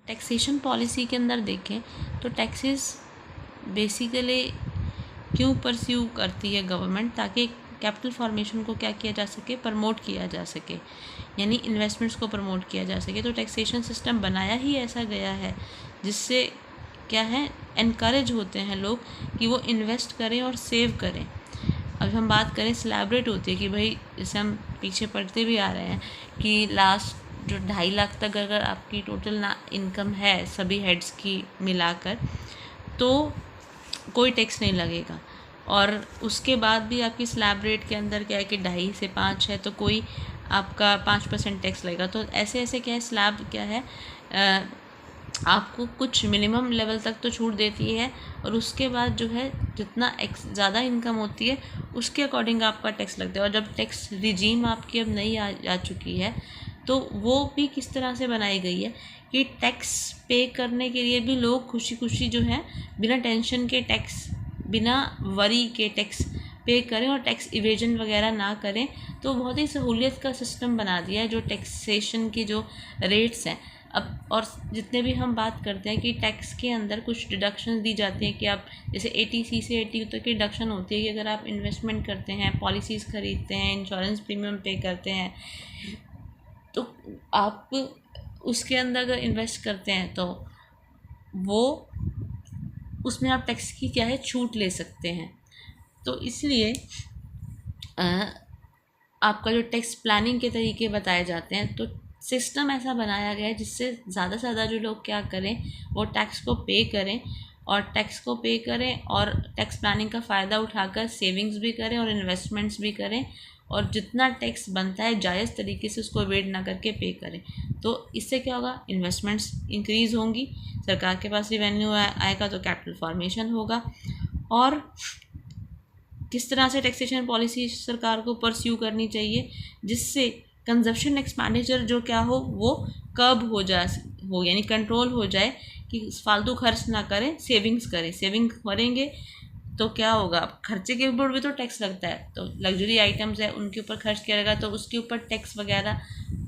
Taxation policy के अंदर देखें तो टैक्सेस बेसिकली क्यों परस्यू करती है गवर्नमेंट, ताकि कैपिटल फॉर्मेशन को क्या किया जा सके, प्रमोट किया जा सके, यानी इन्वेस्टमेंट्स को प्रमोट किया जा सके। तो टैक्सेशन सिस्टम बनाया ही ऐसा गया है जिससे क्या है, एनकरेज होते हैं लोग कि वो इन्वेस्ट करें और सेव करें। अब हम बात करें स्लैब रेट होती है कि भाई जैसे हम पीछे पढ़ते भी आ रहे हैं कि लास्ट जो 2.5 लाख तक अगर आपकी टोटल ना इनकम है सभी हेड्स की मिलाकर, तो कोई टैक्स नहीं लगेगा। और उसके बाद भी आपकी स्लैब रेट के अंदर क्या है कि 2.5 से 5 है तो कोई आपका 5% टैक्स लगेगा। तो ऐसे ऐसे क्या है, स्लैब क्या है आपको कुछ मिनिमम लेवल तक तो छूट देती है, और उसके बाद जो है जितना ज़्यादा इनकम होती है उसके अकॉर्डिंग आपका टैक्स लगता है। और जब टैक्स रिजीम आपकी अब नहीं आ चुकी है तो वो भी किस तरह से बनाई गई है कि टैक्स पे करने के लिए भी लोग खुशी खुशी जो है बिना टेंशन के टैक्स, बिना वरी के टैक्स पे करें और टैक्स इवेजन वगैरह ना करें। तो बहुत ही सहूलियत का सिस्टम बना दिया है जो टैक्सेशन की जो रेट्स हैं। अब और जितने भी हम बात करते हैं कि टैक्स के अंदर कुछ डिडक्शंस दी जाती हैं कि आप जैसे 80C से 80 तक की डिडक्शन होती है कि अगर आप इन्वेस्टमेंट करते हैं, पॉलिसीज़ खरीदते हैं, इंश्योरेंस प्रीमियम पे करते हैं, तो आप उसके अंदर अगर इन्वेस्ट करते हैं तो वो उसमें आप टैक्स की क्या है छूट ले सकते हैं। तो इसलिए आपका जो टैक्स प्लानिंग के तरीके बताए जाते हैं, तो सिस्टम ऐसा बनाया गया है जिससे ज़्यादा से ज़्यादा जो लोग क्या करें वो टैक्स को पे करें, और टैक्स को पे करें और टैक्स प्लानिंग का फ़ायदा उठाकर सेविंग्स भी करें और इन्वेस्टमेंट्स भी करें, और जितना टैक्स बनता है जायज़ तरीके से उसको अवॉइड ना करके पे करें। तो इससे क्या होगा, इन्वेस्टमेंट्स इंक्रीज़ होंगी, सरकार के पास रेवेन्यू आएगा तो कैपिटल फॉर्मेशन होगा। और किस तरह से टैक्सेशन पॉलिसी सरकार को परस्यू करनी चाहिए जिससे कंजप्शन एक्सपेंडिचर जो क्या हो वो कर्ब हो यानी कंट्रोल हो जाए, कि फालतू खर्च ना करें, सेविंग्स करें। सेविंग करेंगे तो क्या होगा, खर्चे के ऊपर भी तो टैक्स लगता है, तो लग्जरी आइटम्स है उनके ऊपर खर्च किया जाएगा तो उसके ऊपर टैक्स वगैरह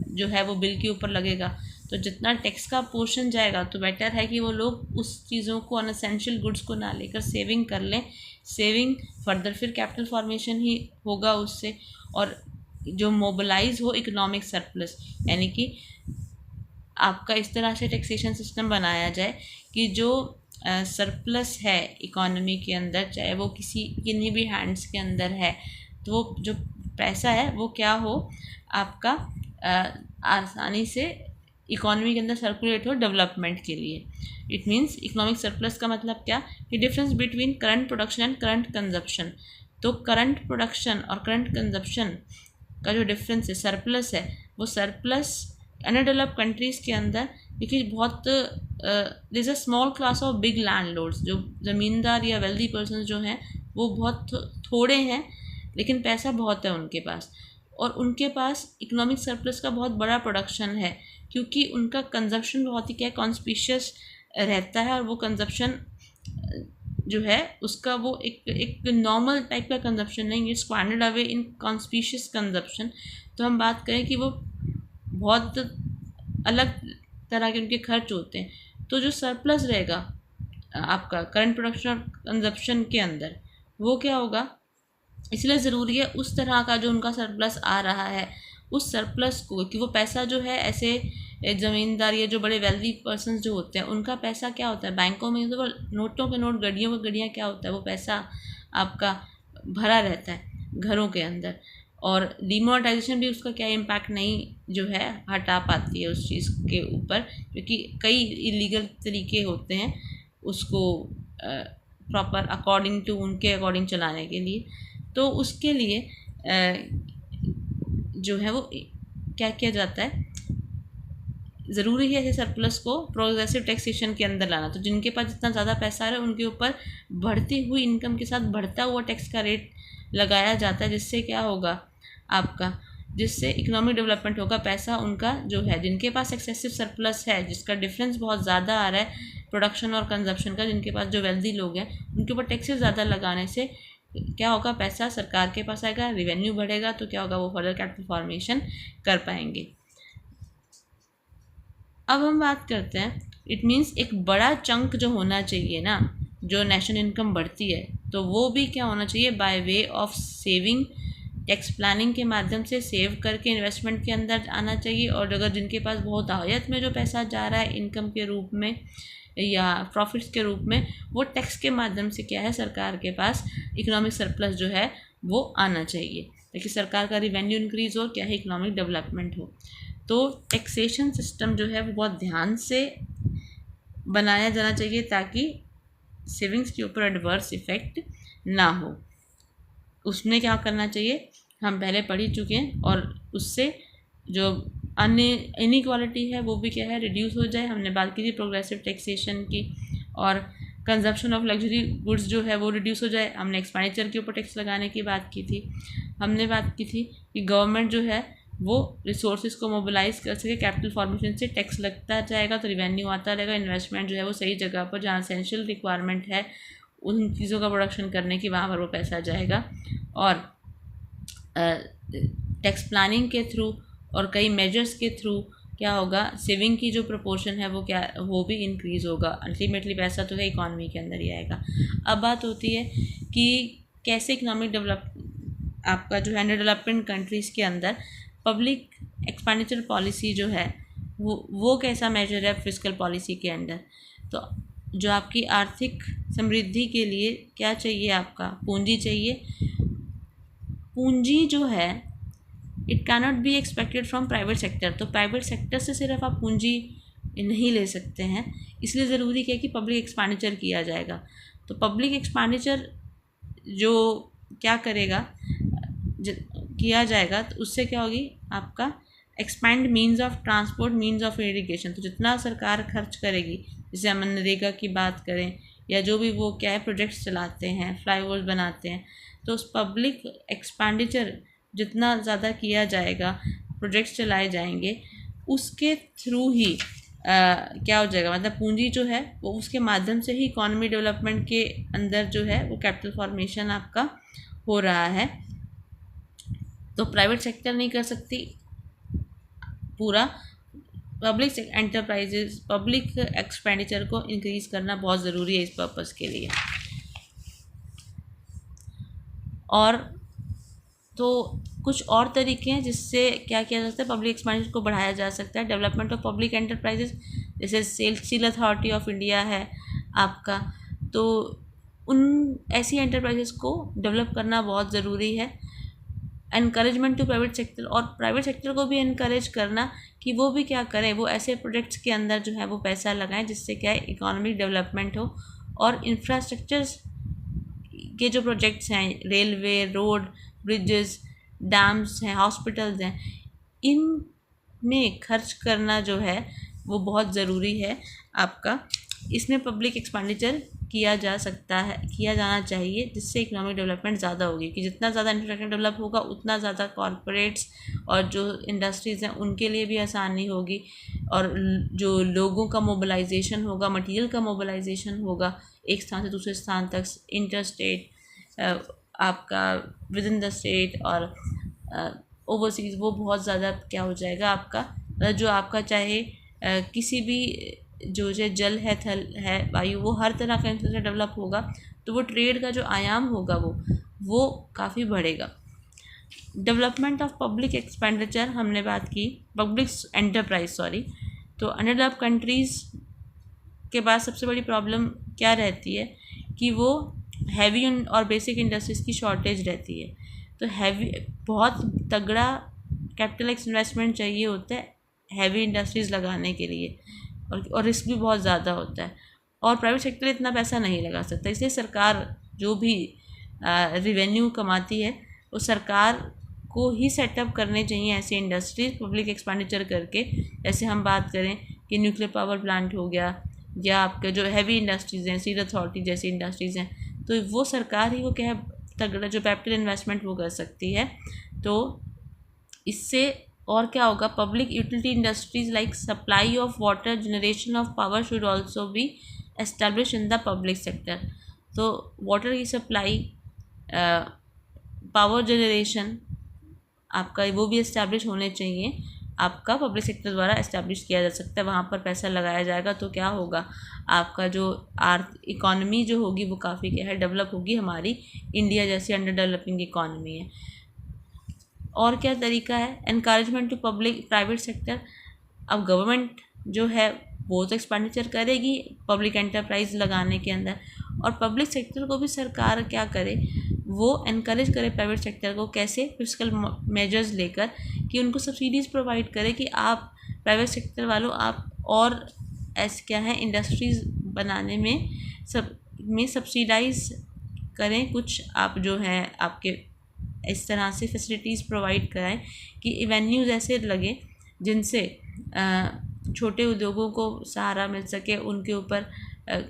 जो है वो बिल के ऊपर लगेगा। तो जितना टैक्स का पोर्शन जाएगा तो बेटर है कि वो लोग उस चीज़ों को, अनएसेंशियल गुड्स को ना लेकर सेविंग कर लें। सेविंग फर्दर फिर कैपिटल फॉर्मेशन ही होगा उससे, और जो मोबिलाइज हो इकोनॉमिक सरप्लस, यानी कि आपका इस तरह से टैक्सेशन सिस्टम बनाया जाए कि जो सरप्लस है इकोनॉमी के अंदर, चाहे वो किन्हीं भी हैंड्स के अंदर है, तो वो जो पैसा है वो क्या हो आपका आसानी से इकोनॉमी के अंदर सर्कुलेट हो डेवलपमेंट के लिए। इट मीन्स इकोनॉमिक सरप्लस का मतलब क्या, कि difference between current production and current consumption. तो करंट प्रोडक्शन और करंट कंजप्शन का जो डिफरेंस है, सरप्लस है, वो सरप्लस अनडेवलप्ड कंट्रीज़ के अंदर, क्योंकि बहुत there is a small class of big landlords, जो ज़मींदार या वेल्दी पर्सन जो हैं वो बहुत थोड़े हैं लेकिन पैसा बहुत है उनके पास, और उनके पास इकोनॉमिक सरप्लस का बहुत बड़ा प्रोडक्शन है क्योंकि उनका कंजप्शन बहुत ही क्या कॉन्स्पिशियस रहता है, और वो कंजप्शन जो है उसका वो एक नॉर्मल टाइप का कंजप्शन नहीं, it's squandered away in conspicuous consumption. तो हम बात करें कि वो बहुत अलग तरह के उनके खर्च होते हैं, तो जो सरप्लस रहेगा आपका करंट प्रोडक्शन और कंजप्शन के अंदर वो क्या होगा, इसलिए ज़रूरी है उस तरह का जो उनका सरप्लस आ रहा है उस सरप्लस को, कि वो पैसा जो है ऐसे ज़मींदार या जो बड़े वेल्दी पर्सन्स जो होते हैं उनका पैसा क्या होता है बैंकों में, तो नोटों के नोट, गड्डियों के गड्डियाँ क्या होता है, वो पैसा आपका भरा रहता है घरों के अंदर, और डिमोनेटाइजेशन भी उसका क्या इम्पैक्ट नहीं जो है हटा पाती है उस चीज़ के ऊपर, क्योंकि कई इलीगल तरीके होते हैं उसको प्रॉपर अकॉर्डिंग टू उनके अकॉर्डिंग चलाने के लिए। तो उसके लिए जो है वो क्या किया जाता है, ज़रूरी है ऐसे सरप्लस को प्रोग्रेसिव टैक्सेशन के अंदर लाना। तो जिनके पास जितना ज़्यादा पैसा है उनके ऊपर बढ़ती हुई इनकम के साथ बढ़ता हुआ टैक्स का रेट लगाया जाता है, जिससे क्या होगा आपका, जिससे इकोनॉमिक डेवलपमेंट होगा। पैसा उनका जो है, जिनके पास एक्सेसिव सरप्लस है, जिसका डिफरेंस बहुत ज़्यादा आ रहा है प्रोडक्शन और कंजप्शन का, जिनके पास जो वेल्दी लोग हैं उनके ऊपर टैक्सेस ज़्यादा लगाने से क्या होगा, पैसा सरकार के पास आएगा, रेवेन्यू बढ़ेगा, तो क्या होगा, वो फर्दर कैपिटल फॉर्मेशन कर पाएंगे। अब हम बात करते हैं इट मीन्स एक बड़ा चंक जो होना चाहिए ना, जो नेशनल इनकम बढ़ती है, तो वो भी क्या होना चाहिए, by way of saving, tax planning के माध्यम से सेव करके इन्वेस्टमेंट के अंदर आना चाहिए। और अगर जिनके पास बहुत आयत में जो पैसा जा रहा है इनकम के रूप में या प्रॉफिट्स के रूप में, वो टैक्स के माध्यम से क्या है, सरकार के पास इकोनॉमिक सरप्लस जो है वो आना चाहिए, ताकि सरकार का रिवेन्यू इंक्रीज हो, क्या है, इकोनॉमिक डेवलपमेंट हो। तो टैक्सेशन सिस्टम जो है वो बहुत ध्यान से बनाया जाना चाहिए ताकि सेविंग्स के ऊपर एडवर्स इफेक्ट ना हो। उसमें क्या करना चाहिए, हम पहले पढ़ ही चुके हैं, और उससे जो अन्य इनइक्वालिटी है वो भी क्या है, रिड्यूस हो जाए। हमने बात की थी प्रोग्रेसिव टैक्सेशन की, और कंजप्शन ऑफ लग्जरी गुड्स जो है वो रिड्यूस हो जाए। हमने एक्सपेंडिचर के ऊपर टैक्स लगाने की बात की थी। हमने बात की थी कि गवर्नमेंट जो है वो रिसोर्सेज को मोबिलाइज कर सके, कैपिटल फॉर्मेशन से टैक्स लगता जाएगा तो रिवेन्यू आता रहेगा, इन्वेस्टमेंट जो है वो सही जगह पर जहाँ एसेंशियल रिक्वायरमेंट है उन चीज़ों का प्रोडक्शन करने की, वहाँ पर वो पैसा जाएगा। और टैक्स प्लानिंग के थ्रू और कई मेजर्स के थ्रू क्या होगा, सेविंग की जो प्रोपोर्शन है वो भी इंक्रीज़ होगा। अल्टीमेटली पैसा तो है इकॉनमी के अंदर ही आएगा। अब बात होती है कि कैसे इकोनॉमिक डेवलप आपका जो है अंडर डेवलपमेंट कंट्रीज़ के अंदर पब्लिक एक्सपेंडिचर पॉलिसी जो है वो कैसा मेजर है फिस्कल पॉलिसी के अंदर। तो जो आपकी आर्थिक समृद्धि के लिए क्या चाहिए, आपका पूंजी चाहिए। पूंजी जो है it can not be expected from private sector, तो प्राइवेट सेक्टर से सिर्फ आप पूंजी नहीं ले सकते हैं, इसलिए ज़रूरी है कि पब्लिक एक्सपेंडिचर किया जाएगा। तो पब्लिक एक्सपेंडिचर जो क्या करेगा, किया जाएगा, तो उससे क्या होगी, आपका expand means of transport, means of irrigation. तो जितना सरकार खर्च करेगी, जैसे हम मनरेगा की बात करें या जो भी वो क्या है प्रोजेक्ट्स चलाते हैं, फ्लाईओवर्स बनाते हैं, तो उस पब्लिक एक्सपेंडिचर जितना ज़्यादा किया जाएगा, प्रोजेक्ट्स चलाए जाएंगे, उसके थ्रू ही क्या हो जाएगा, मतलब पूंजी जो है वो उसके माध्यम से ही इकॉनमी डेवलपमेंट के अंदर जो है वो कैपिटल फॉर्मेशन आपका हो रहा है। तो प्राइवेट सेक्टर नहीं कर सकती, पूरा पब्लिक एंटरप्राइजेज पब्लिक एक्सपेंडिचर को इंक्रीज़ करना बहुत ज़रूरी है इस पर्पज़ के लिए। और तो कुछ और तरीके हैं जिससे क्या किया जा सकता है, पब्लिक एक्सपेंडिचर को बढ़ाया जा सकता है। डेवलपमेंट ऑफ पब्लिक एंटरप्राइजेज, जैसे स्टील अथॉरिटी ऑफ इंडिया है आपका, तो उन ऐसी एंटरप्राइजेज को डेवलप करना बहुत ज़रूरी है। एनकरेजमेंट टू प्राइवेट सेक्टर, और प्राइवेट सेक्टर को भी एनकरेज करना कि वो भी क्या करें, वो ऐसे प्रोजेक्ट्स के अंदर जो है वो पैसा लगाएं जिससे क्या है इकोनॉमिक डेवलपमेंट हो। और इंफ्रास्ट्रक्चर्स के जो प्रोजेक्ट्स हैं, रेलवे, रोड, ब्रिजेस, डैम्स हैं, हॉस्पिटल्स हैं, इन में खर्च करना जो है वो बहुत ज़रूरी है आपका। इसमें पब्लिक एक्सपेंडिचर किया जा सकता है, किया जाना चाहिए, जिससे इकोनॉमिक डेवलपमेंट ज़्यादा होगी। कि जितना ज़्यादा इंफ्रास्ट्रक्चर डेवलप होगा उतना ज़्यादा कॉरपोरेट्स और जो इंडस्ट्रीज़ हैं उनके लिए भी आसानी होगी, और जो लोगों का मोबिलाइजेशन होगा, मटेरियल का मोबिलाइजेशन होगा एक स्थान से दूसरे स्थान तक, इंटर स्टेट, आपका विद इन द स्टेट और ओवरसीज़, वो बहुत ज़्यादा क्या हो जाएगा आपका, जो आपका चाहे किसी भी जो जल है, थल है, वायु, वो हर तरह का इंफ्रास्ट्रक्चर डेवलप होगा, तो वो ट्रेड का जो आयाम होगा वो काफ़ी बढ़ेगा। डेवलपमेंट ऑफ पब्लिक एक्सपेंडिचर हमने बात की, पब्लिक एंटरप्राइज सॉरी। तो अनडेवलप्ड कंट्रीज़ के पास सबसे बड़ी प्रॉब्लम क्या रहती है कि वो हैवी और बेसिक इंडस्ट्रीज़ की शॉर्टेज रहती है। तो हैवी बहुत तगड़ा कैपिटल इन्वेस्टमेंट चाहिए होता है हैवी इंडस्ट्रीज़ लगाने के लिए, और रिस्क भी बहुत ज़्यादा होता है, और प्राइवेट सेक्टर इतना पैसा नहीं लगा सकता। इसलिए सरकार जो भी रिवेन्यू कमाती है वो सरकार को ही सेटअप करने चाहिए ऐसी इंडस्ट्रीज पब्लिक एक्सपेंडिचर करके। जैसे हम बात करें कि न्यूक्लियर पावर प्लांट हो गया, या आपके जो हैवी इंडस्ट्रीज़ हैं, स्टील अथॉरिटी जैसी इंडस्ट्रीज़ हैं, तो वो सरकार ही वो क्या है तगड़ा जो कैपिटल इन्वेस्टमेंट वो कर सकती है। तो इससे और क्या होगा, public utility industries like supply of water, generation of power should also be establish in the public sector. तो वाटर की सप्लाई, पावर जनरेशन आपका वो भी इस्टेब्लिश होने चाहिए आपका पब्लिक सेक्टर द्वारा इस्टेब्लिश किया जा सकता है। वहाँ पर पैसा लगाया जाएगा तो क्या होगा, आपका जो इकॉनमी जो होगी वो काफ़ी क्या है, डेवलप होगी। हमारी इंडिया जैसी अंडर डेवलपिंग इकॉनमी है। और क्या तरीका है, encouragement to public private sector. अब गवर्नमेंट जो है वो तो एक्सपेंडिचर करेगी पब्लिक एंटरप्राइज लगाने के अंदर, और पब्लिक सेक्टर को भी सरकार क्या करे, वो एनकरेज करे प्राइवेट सेक्टर को। कैसे, फिस्कल मेजर्स लेकर कि उनको सब्सिडीज़ प्रोवाइड करे कि आप प्राइवेट सेक्टर वालों आप और ऐसे क्या है इंडस्ट्रीज़ बनाने में सब्सिडाइज करें कुछ, आप जो है आपके इस तरह से फैसिलिटीज़ प्रोवाइड कराएं कि वेन्यूज़ ऐसे लगे जिनसे छोटे उद्योगों को सहारा मिल सके, उनके ऊपर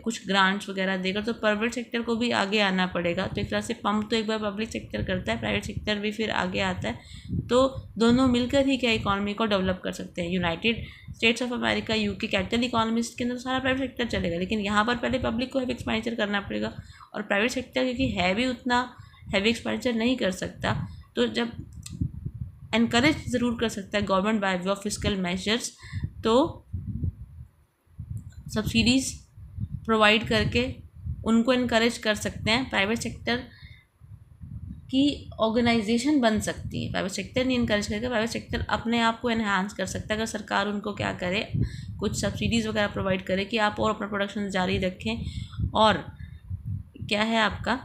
कुछ ग्रांट्स वगैरह देकर। तो प्राइवेट सेक्टर को भी आगे आना पड़ेगा। तो एक तरह से पंप तो एक बार पब्लिक सेक्टर करता है, प्राइवेट सेक्टर भी फिर आगे आता है। तो दोनों मिलकर ही क्या इकॉनमी को डेवलप कर सकते हैं। United states of America, UK capital economist के अंदर सारा प्राइवेट सेक्टर चलेगा, लेकिन यहाँ पर पहले पब्लिक को हैवी एक्सपेंडिचर करना पड़ेगा। और प्राइवेट सेक्टर क्योंकि है भी उतना हैवी एक्सपेंडिचर नहीं कर सकता, तो जब एनकरेज ज़रूर कर सकता है government by way of fiscal measures, तो सब्सिडीज़ प्रोवाइड करके उनको इनकरेज कर सकते हैं। प्राइवेट सेक्टर की ऑर्गेनाइजेशन बन सकती है, प्राइवेट सेक्टर नहीं इनकरेज करेगा, प्राइवेट सेक्टर अपने आप को एनहांस कर सकता है। अगर सरकार उनको क्या करे, कुछ सब्सिडीज़ वगैरह प्रोवाइड करे कि आप और अपना प्रोडक्शन जारी रखें, और क्या है आपका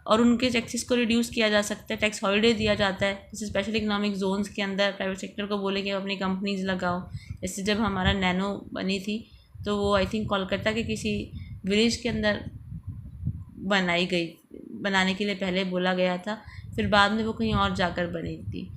और उनके टैक्सेस को रिड्यूस किया जा सकता है, टैक्स हॉलीडे दिया जाता है। जैसे स्पेशल इकोनॉमिक जोन्स के अंदर प्राइवेट सेक्टर को बोले कि अपनी कंपनीज लगाओ। जैसे जब हमारा नैनो बनी थी तो वो आई थिंक कोलकाता के किसी विलेज के अंदर बनाई गई, बनाने के लिए पहले बोला गया था, फिर बाद में वो कहीं और जाकर बनी थी।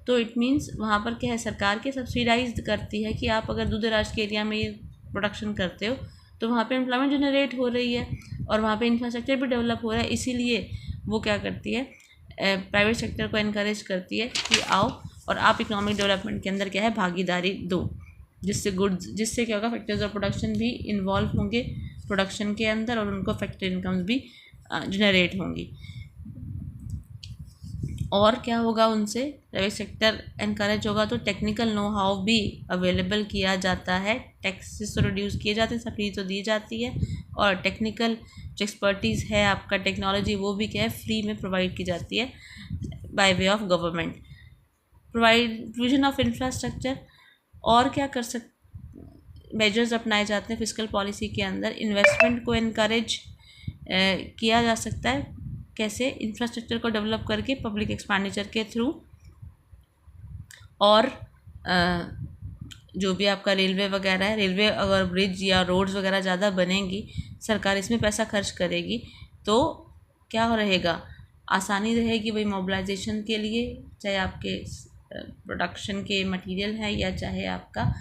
तो इट मीन्स वहाँ पर क्या है, सरकार के सब्सिडाइज करती है कि आप अगर दूर दराज के एरिया में ये प्रोडक्शन करते हो तो वहाँ पे एम्प्लॉयमेंट जनरेट हो रही है और वहाँ पे इंफ्रास्ट्रक्चर भी डेवलप हो रहा है। इसीलिए वो क्या करती है, प्राइवेट सेक्टर को इनकरेज करती है कि आओ और आप इकोनॉमिक डेवलपमेंट के अंदर क्या है भागीदारी दो, जिससे क्या होगा, फैक्टर्स ऑफ प्रोडक्शन भी इन्वॉल्व होंगे प्रोडक्शन के अंदर और उनको फैक्ट्री इनकम्स भी जनरेट होंगी। और क्या होगा, उनसे प्राइवेट सेक्टर एनकरेज होगा तो टेक्निकल नो हाउ भी अवेलेबल किया जाता है, टैक्सेस तो रिड्यूस किए जाते हैं, सब्सिडी तो दी जाती है, और टेक्निकल जो एक्सपर्टीज़ है आपका टेक्नोलॉजी वो भी क्या है फ्री में प्रोवाइड की जाती है by way of government. Provision of infrastructure, और क्या कर मेजर्स अपनाए जाते हैं फिस्कल पॉलिसी के अंदर, इन्वेस्टमेंट को इनकरेज किया जा सकता है। कैसे, इंफ्रास्ट्रक्चर को डेवलप करके पब्लिक एक्सपेंडिचर के थ्रू, और जो भी आपका रेलवे वगैरह है, रेलवे अगर ब्रिज या रोड्स वगैरह ज़्यादा बनेंगी, सरकार इसमें पैसा खर्च करेगी तो क्या रहेगा, आसानी रहेगी वही मोबिलाइजेशन के लिए, चाहे आपके प्रोडक्शन के मटेरियल है या चाहे आपका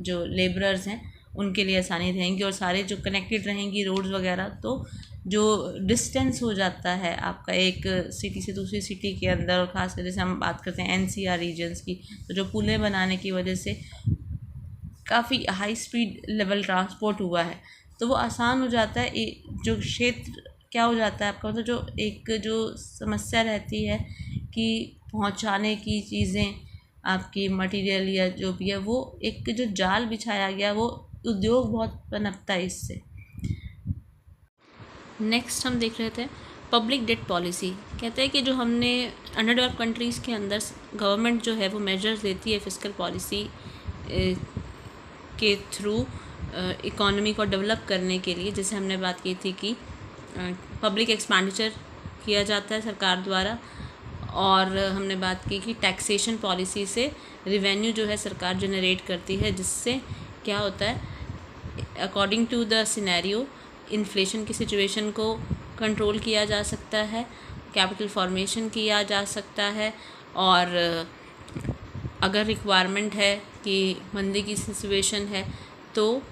जो लेबरर्स हैं उनके लिए आसानी रहेंगी, और सारे जो कनेक्टेड रहेंगी रोड्स वगैरह। तो जो डिस्टेंस हो जाता है आपका एक सिटी से दूसरी सिटी के अंदर, और ख़ासकर जैसे हम बात करते हैं एनसीआर रीजन्स की, तो जो पुलें बनाने की वजह से काफ़ी हाई स्पीड लेवल ट्रांसपोर्ट हुआ है, तो वो आसान हो जाता है। जो क्षेत्र क्या हो जाता है आपका, मतलब जो एक जो समस्या रहती है कि पहुंचाने की चीज़ें आपकी मटेरियल या जो भी है, वो एक जो जाल बिछाया गया, वो उद्योग बहुत पनपता है इससे। नेक्स्ट हम देख रहे थे पब्लिक डेट पॉलिसी। कहते हैं कि जो हमने अंडर डेवलप कंट्रीज़ के अंदर गवर्नमेंट जो है वो मेजर्स लेती है फिस्कल पॉलिसी के थ्रू इकोनॉमी को डेवलप करने के लिए। जैसे हमने बात की थी कि पब्लिक एक्सपेंडिचर किया जाता है सरकार द्वारा, और हमने बात की कि टैक्सेशन पॉलिसी से रिवेन्यू जो है सरकार जनरेट करती है, जिससे क्या होता है, according to the scenario inflation की सिचुएशन को कंट्रोल किया जा सकता है, कैपिटल फॉर्मेशन किया जा सकता है, और अगर रिक्वायरमेंट है कि मंदी की सिचुएशन है तो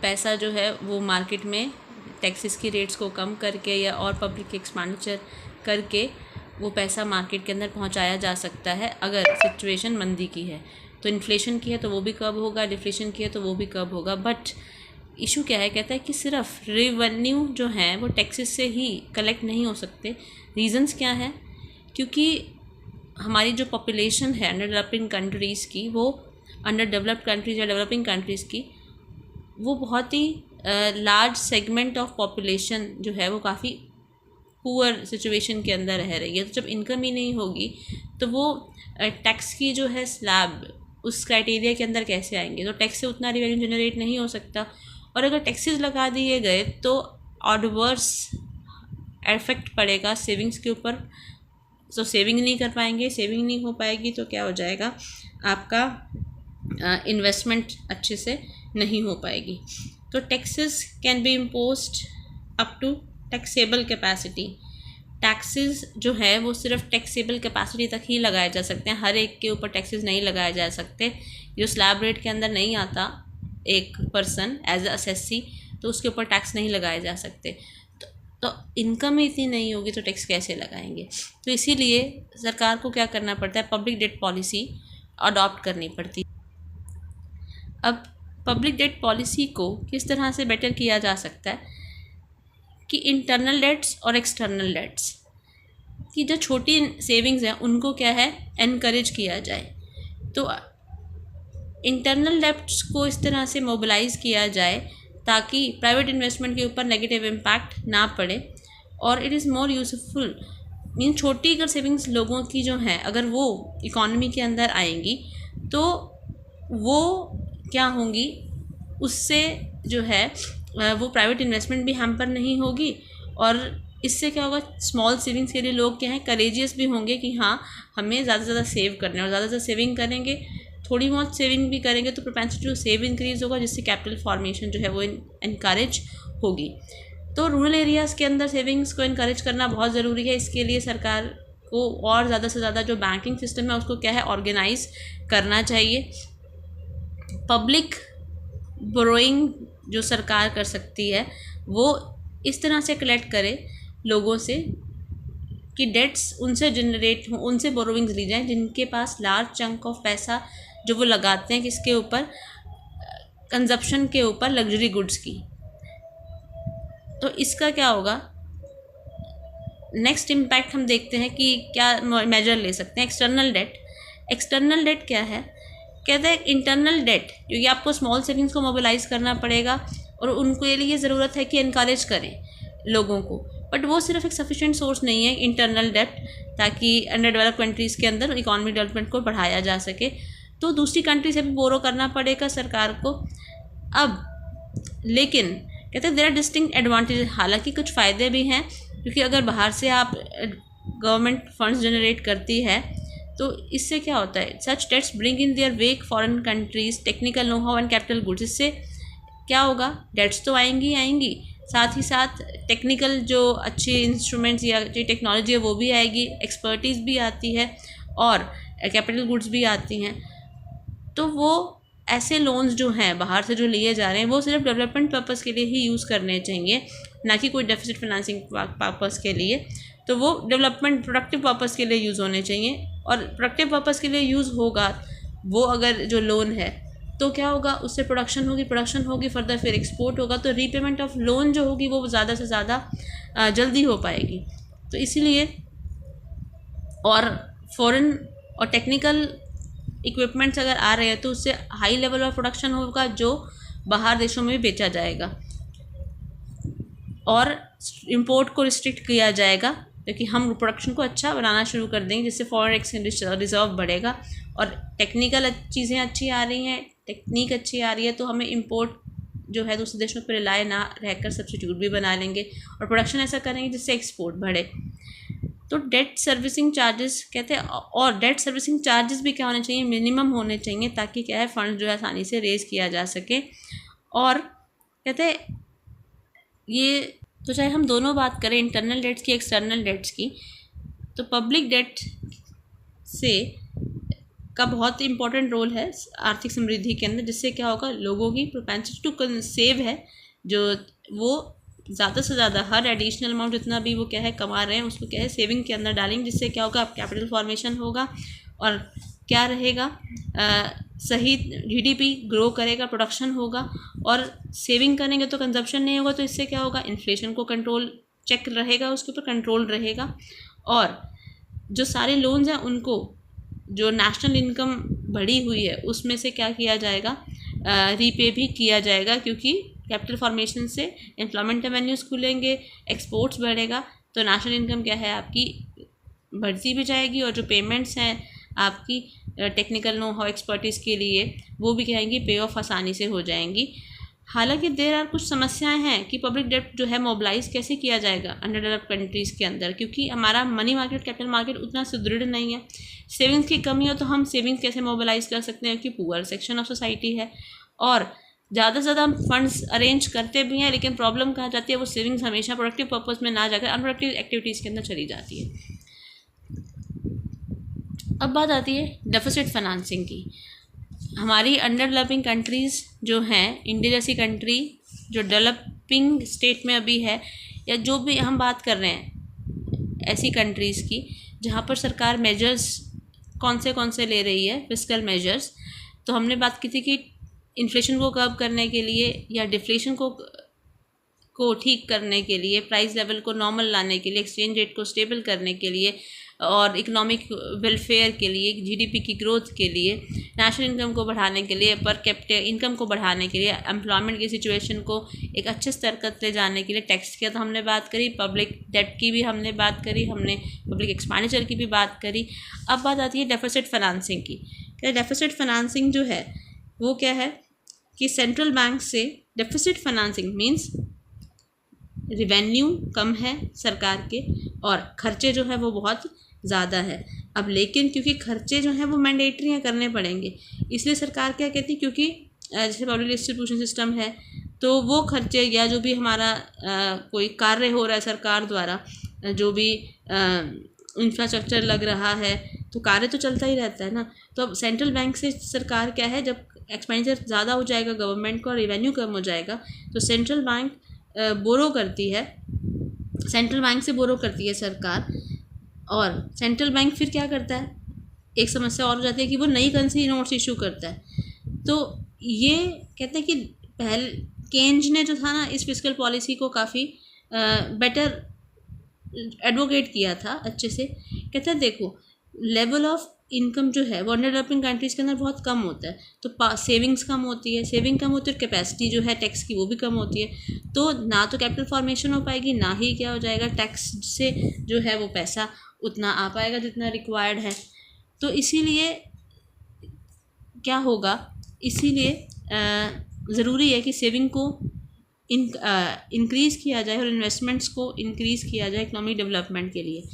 पैसा जो है वो मार्केट में टैक्सेस की रेट्स को कम करके या और पब्लिक एक्सपेंडिचर करके वो पैसा मार्केट के अंदर पहुंचाया जा सकता है। अगर सिचुएशन मंदी की है तो इन्फ्लेशन की है तो वो भी कब होगा, डिफ्लेशन की है तो वो भी कब होगा। बट इशू क्या है, कहता है कि सिर्फ रेवेन्यू जो है वो टैक्सेस से ही कलेक्ट नहीं हो सकते। रीज़न्स क्या हैं, क्योंकि हमारी जो पॉपुलेशन है अंडर डेवलपिंग कंट्रीज़ की, वो अंडर डेवलप्ड कंट्रीज़ या डेवलपिंग कंट्रीज़ की, वो बहुत ही लार्ज सेगमेंट ऑफ पॉपुलेशन जो है वो काफ़ी पुअर सिचुएशन के अंदर रह रही है। तो जब इनकम ही नहीं होगी तो वो टैक्स की जो है स्लैब उस क्राइटेरिया के अंदर कैसे आएंगे? तो टैक्स से उतना रेवेन्यू जनरेट नहीं हो सकता, और अगर टैक्सेस लगा दिए गए तो ऑडवर्स इफेक्ट पड़ेगा सेविंग्स के ऊपर। तो सेविंग नहीं कर पाएंगे, सेविंग नहीं हो पाएगी तो क्या हो जाएगा, आपका इन्वेस्टमेंट अच्छे से नहीं हो पाएगी। तो taxes can be imposed up to taxable capacity. Taxes जो है वो सिर्फ टैक्सेबल कैपेसिटी तक ही लगाए जा सकते हैं, हर एक के ऊपर टैक्सेस नहीं लगाए जा सकते। जो स्लैब रेट के अंदर नहीं आता एक पर्सन एज असेसी, तो उसके ऊपर टैक्स नहीं लगाए जा सकते। तो इनकम ही इतनी नहीं होगी तो टैक्स कैसे लगाएंगे? तो इसीलिए सरकार को क्या करना पड़ता है, पब्लिक डेट पॉलिसी अडॉप्ट करनी पड़ती है। अब पब्लिक डेट पॉलिसी को किस तरह से बेटर किया जा सकता है कि इंटरनल डेट्स और एक्सटर्नल डेट्स की जो छोटी सेविंग्स हैं उनको क्या है, एनकरेज किया जाए। तो इंटरनल डेट्स को इस तरह से मोबिलाइज़ किया जाए ताकि प्राइवेट इन्वेस्टमेंट के ऊपर नेगेटिव इम्पैक्ट ना पड़े, और it is more useful. Mean छोटी अगर सेविंग्स लोगों की जो हैं अगर वो इकॉनमी के अंदर आएंगी तो वो क्या होंगी, उससे जो है वो प्राइवेट इन्वेस्टमेंट भी हैम्पर नहीं होगी, और इससे क्या होगा, स्मॉल सेविंग्स के लिए लोग क्या है, करेजियस भी होंगे कि हाँ हमें ज़्यादा से ज़्यादा सेव करना है, और ज़्यादा से ज़्यादा सेविंग करेंगे, थोड़ी बहुत सेविंग भी करेंगे तो प्रोपेंसिटी टू सेव इंक्रीज़ होगा, जिससे कैपिटल फॉर्मेशन जो है वो इनकरेज होगी। तो रूरल एरियाज़ के अंदर सेविंग्स को इनकरेज करना बहुत ज़रूरी है। इसके लिए सरकार को और ज़्यादा से ज़्यादा जो बैंकिंग सिस्टम है उसको क्या है, ऑर्गेनाइज करना चाहिए। पब्लिक बोरोइंग जो सरकार कर सकती है वो इस तरह से कलेक्ट करे लोगों से कि डेट्स उनसे जनरेट हों, उनसे बोरोइंग्स ली जाएँ जिनके पास लार्ज चंक ऑफ पैसा जो वो लगाते हैं किसके ऊपर, कंजप्शन के ऊपर, लग्जरी गुड्स की। तो इसका क्या होगा, नेक्स्ट इम्पैक्ट हम देखते हैं कि क्या मेजर ले सकते हैं। एक्सटर्नल डेट, एक्सटर्नल डेट क्या है, कहते हैं इंटरनल डेट, क्योंकि आपको स्मॉल सेविंग्स को मोबिलाइज़ करना पड़ेगा और उनके लिए ज़रूरत है कि इनकरेज करें लोगों को, बट वो सिर्फ एक सफिशिएंट सोर्स नहीं है इंटरनल डेट, ताकि अंडर डेवलप कंट्रीज़ के अंदर इकॉनमी डेवलपमेंट को बढ़ाया जा सके। तो दूसरी कंट्री से भी बोरो करना पड़ेगा सरकार को। अब लेकिन कहते हैं देयर आर डिस्टिंक्ट एडवांटेज, हालांकि कुछ फ़ायदे भी हैं, क्योंकि अगर बाहर से आप गवर्नमेंट फंड्स जनरेट करती है तो इससे क्या होता है, such debts bring in their wake foreign countries technical know how and capital goods. इससे क्या होगा, डेट्स तो आएंगी आएंगी, साथ ही साथ टेक्निकल जो अच्छे इंस्ट्रूमेंट्स या जो टेक्नोलॉजी है वो भी आएगी, एक्सपर्टीज़ भी आती है और कैपिटल गुड्स भी आती हैं। तो वो ऐसे लोन्स जो हैं बाहर से जो लिए जा रहे हैं वो सिर्फ डेवलपमेंट पर्पस के लिए ही यूज़ करने चाहिए, ना कि कोई डेफिसिट फाइनेंसिंग पर्पस के लिए। तो वो डेवलपमेंट प्रोडक्टिव पर्पस के लिए यूज़ होने चाहिए, और प्रोडक्टिव पर्पस के लिए यूज़ होगा वो अगर जो लोन है तो क्या होगा, उससे प्रोडक्शन होगी, प्रोडक्शन होगी फर्दर फिर एक्सपोर्ट होगा, तो रीपेमेंट ऑफ लोन जो होगी वो ज़्यादा से ज़्यादा जल्दी हो पाएगी। तो इसीलिए और फॉरेन और टेक्निकल इक्विपमेंट्स अगर आ रहे हैं तो उससे हाई लेवल ऑफ प्रोडक्शन होगा जो बाहर देशों में भी बेचा जाएगा, और इंपोर्ट को रिस्ट्रिक्ट किया जाएगा क्योंकि हम प्रोडक्शन को अच्छा बनाना शुरू कर देंगे, जिससे फॉरेन एक्सचेंज रिजर्व बढ़ेगा। और टेक्निकल चीज़ें अच्छी आ रही हैं, टेक्निक अच्छी आ रही है, तो हमें इंपोर्ट जो है दूसरे देशों पर रिलाय ना रहकर सब्स्टिट्यूट भी बना लेंगे और प्रोडक्शन ऐसा करेंगे जिससे एक्सपोर्ट बढ़े। तो डेट सर्विसिंग चार्जेस कहते हैं, और डेट सर्विसिंग चार्जेस भी क्या होने चाहिए, मिनिमम होने चाहिए, ताकि क्या है फंड जो है आसानी से रेज़ किया जा सके। और कहते हैं ये तो चाहे हम दोनों बात करें इंटरनल डेट्स की, एक्सटर्नल डेट्स की, तो पब्लिक डेट से का बहुत इंपॉर्टेंट रोल है आर्थिक समृद्धि के अंदर, जिससे क्या होगा, लोगों की प्रोपेंसिटी टू सेव है जो वो ज़्यादा से ज़्यादा हर एडिशनल अमाउंट जितना भी वो क्या है कमा रहे हैं उसको क्या है सेविंग के अंदर डालेंगे, जिससे क्या होगा, कैपिटल फॉर्मेशन होगा और क्या रहेगा, सही जीडीपी ग्रो करेगा, प्रोडक्शन होगा, और सेविंग करेंगे तो कंजप्शन नहीं होगा, तो इससे क्या होगा, इन्फ्लेशन को कंट्रोल चेक रहेगा, उसके ऊपर कंट्रोल रहेगा, और जो सारे लोन्स हैं उनको जो नेशनल इनकम बढ़ी हुई है उसमें से क्या किया जाएगा, रीपे भी किया जाएगा, क्योंकि कैपिटल फॉर्मेशन से एम्प्लॉयमेंट एवेन्यूज़ खुलेंगे, एक्सपोर्ट्स बढ़ेगा, तो नेशनल इनकम क्या है आपकी बढ़ती भी जाएगी, और जो पेमेंट्स हैं आपकी टेक्निकल नो हाउ एक्सपर्टीज़ के लिए वो भी क्या आएंगी, पे ऑफ आसानी से हो जाएंगी। हालांकि देर आर कुछ समस्याएं हैं कि पब्लिक डेब्ट जो है मोबिलाइज कैसे किया जाएगा अंडर डेवलप्ड कंट्रीज़ के अंदर, क्योंकि हमारा मनी मार्केट, कैपिटल मार्केट उतना सुदृढ़ नहीं है, सेविंग्स की कमी हो तो हम सेविंग्स कैसे मोबिलाइज कर सकते हैं, क्योंकि पुअर सेक्शन ऑफ सोसाइटी है, और ज़्यादा से ज़्यादा हम फंड्स अरेंज करते भी हैं, लेकिन प्रॉब्लम कहाँ जाती है, वो सेविंग्स हमेशा प्रोडक्टिव पर्पज़ में ना जाकर अनप्रोडक्टिव एक्टिविटीज़ के अंदर चली जाती है। अब बात आती है डेफिसिट फाइनेंसिंग की। हमारी अंडर डेवलपिंग कंट्रीज़ जो हैं, इंडिया जैसी कंट्री जो डेवलपिंग स्टेट में अभी है, या जो भी हम बात कर रहे हैं ऐसी कंट्रीज़ की जहाँ पर सरकार मेजर्स कौन से ले रही है, फिस्कल मेजर्स, तो हमने बात की थी कि इन्फ्लेशन को कर्ब करने के लिए या डिफ्लेशन को ठीक करने के लिए, प्राइस लेवल को नॉर्मल लाने के लिए, एक्सचेंज रेट को स्टेबल करने के लिए, और इकोनॉमिक वेलफेयर के लिए, जीडीपी की ग्रोथ के लिए, नेशनल इनकम को बढ़ाने के लिए, पर कैपिटा इनकम को बढ़ाने के लिए, एम्प्लॉयमेंट की सिचुएशन को एक अच्छे स्तर तक ले जाने के लिए टैक्स की तो हमने बात करी, पब्लिक डेब्ट की भी हमने बात करी, हमने पब्लिक एक्सपेंडिचर की भी बात करी। अब बात आती है डेफिसिट फाइनेंसिंग की। क्या डेफिसिट फाइनेंसिंग जो है वो क्या है कि सेंट्रल बैंक से डेफिसिट फाइनेंसिंग मीन्स रिवेन्यू कम है सरकार के और खर्चे जो है वो बहुत ज़्यादा है। अब लेकिन क्योंकि खर्चे जो हैं वो मैंडेटरी हैं, करने पड़ेंगे, इसलिए सरकार क्या कहती है, क्योंकि जैसे पब्लिक डिस्ट्रीब्यूशन सिस्टम है तो वो खर्चे या जो भी हमारा कोई कार्य हो रहा है सरकार द्वारा, जो भी इंफ्रास्ट्रक्चर लग रहा है, तो कार्य तो चलता ही रहता है ना। तो अब सेंट्रल बैंक से सरकार क्या है, जब एक्सपेंडिचर ज़्यादा हो जाएगा गवर्नमेंट का और रेवेन्यू कम हो जाएगा, तो सेंट्रल बैंक बोरो करती है, सेंट्रल बैंक से बोरो करती है सरकार, और सेंट्रल बैंक फिर क्या करता है, एक समस्या और हो जाती है कि वो नई करेंसी नोट्स इशू करता है। तो ये कहते हैं कि पहले केन्ज ने जो था ना इस फिस्कल पॉलिसी को काफ़ी बेटर एडवोकेट किया था अच्छे से। कहते हैं देखो लेवल ऑफ इनकम जो है वो अंडर डेवलपिंग कंट्रीज़ के अंदर बहुत कम होता है, तो सेविंग्स कम होती है, सेविंग कम होती है, कैपेसिटी जो है टैक्स की वो भी कम होती है, तो ना तो कैपिटल फॉर्मेशन हो पाएगी, ना ही क्या हो जाएगा टैक्स से जो है वो पैसा उतना आ पाएगा जितना रिक्वायर्ड है। तो इसीलिए क्या होगा, इसीलिए ज़रूरी है कि सेविंग को इंक्रीज़ किया जाए और इन्वेस्टमेंट्स को इंक्रीज़ किया जाए इकोनॉमिक डेवलपमेंट के लिए,